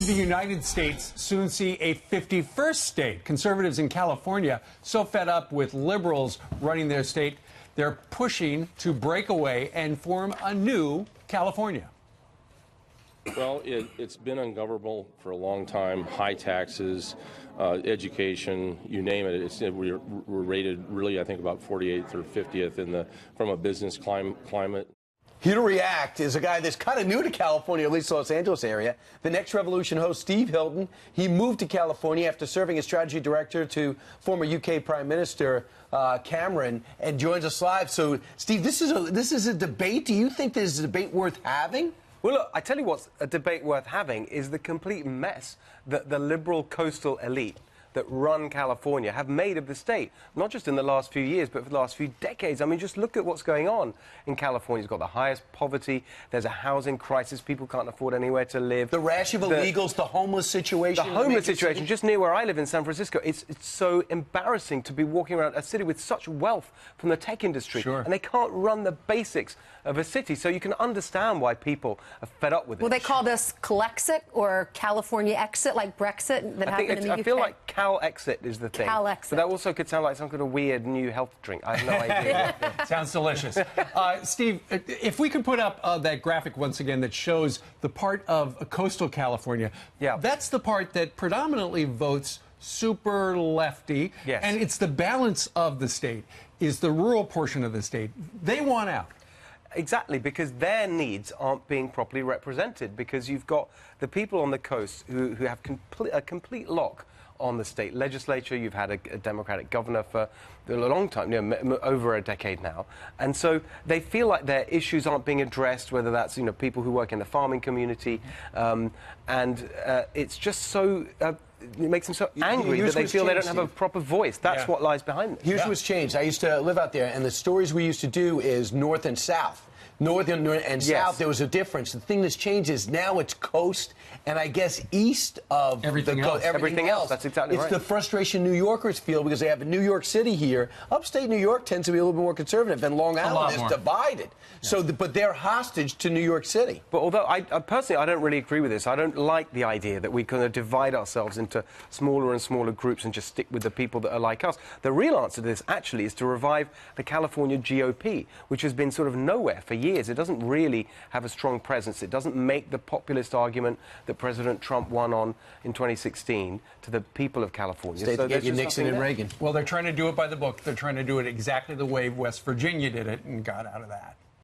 The United States soon see a 51st state. Conservatives in California, so fed up with liberals running their state, they're pushing to break away and form a new California. Well, it's been ungovernable for a long time. High taxes, education, you name it. We're rated really, I think, about 48th or 50th from a business climate. Here to react is a guy that's kind of new to California, at least the Los Angeles area. The Next Revolution host, Steve Hilton. He moved to California after serving as strategy director to former UK Prime Minister Cameron, and joins us live. So, Steve, this is a debate. Do you think this is a debate worth having? Well, look, I tell you what's a debate worth having is the complete mess that the liberal coastal elite that run California have made of the state, not just in the last few years, but for the last few decades. I mean, just look at what's going on in California. It's got the highest poverty. There's a housing crisis. People can't afford anywhere to live. The rash of illegals, the homeless situation. The homeless situation, just near where I live in San Francisco, it's so embarrassing to be walking around a city with such wealth from the tech industry. Sure. And they can't run the basics of a city. So you can understand why people are fed up with it. Will they call this Calexit or California exit, like Brexit that happened in the UK? I feel like Cal Exit is the thing. Cal Exit. But that also could sound like some kind of weird new health drink. I have no idea. Sounds delicious. Steve, if we could put up that graphic once again that shows the part of coastal California, that's the part that predominantly votes super lefty. Yes. And it's the balance of the state, is the rural portion of the state. They want out. Exactly, because their needs aren't being properly represented, because you've got the people on the coast who have a complete lock on the state legislature. You've had a Democratic governor for a long time, over a decade now. And so they feel like their issues aren't being addressed, whether that's, people who work in the farming community. It's just so... it makes them so angry that they feel they don't have a proper voice. That's what lies behind this. Here's what's changed. I used to live out there, and the stories we used to do is north and south. North and south, there was a difference. The thing that's changed is now it's coast, and I guess east of everything else. Everything else. That's exactly right. It's the frustration New Yorkers feel because they have New York City here. Upstate New York tends to be a little bit more conservative, and Long Island is divided. Yeah. So, but they're hostage to New York City. But although I personally, I don't really agree with this. I don't like the idea that we kind of divide ourselves into smaller and smaller groups and just stick with the people that are like us. The real answer to this, actually, is to revive the California GOP, which has been sort of nowhere for years. It doesn't really have a strong presence. It doesn't make the populist argument that President Trump won on in 2016 to the people of California. So get you Nixon and Reagan. Well, they're trying to do it by the book. They're trying to do it exactly the way West Virginia did it and got out of that.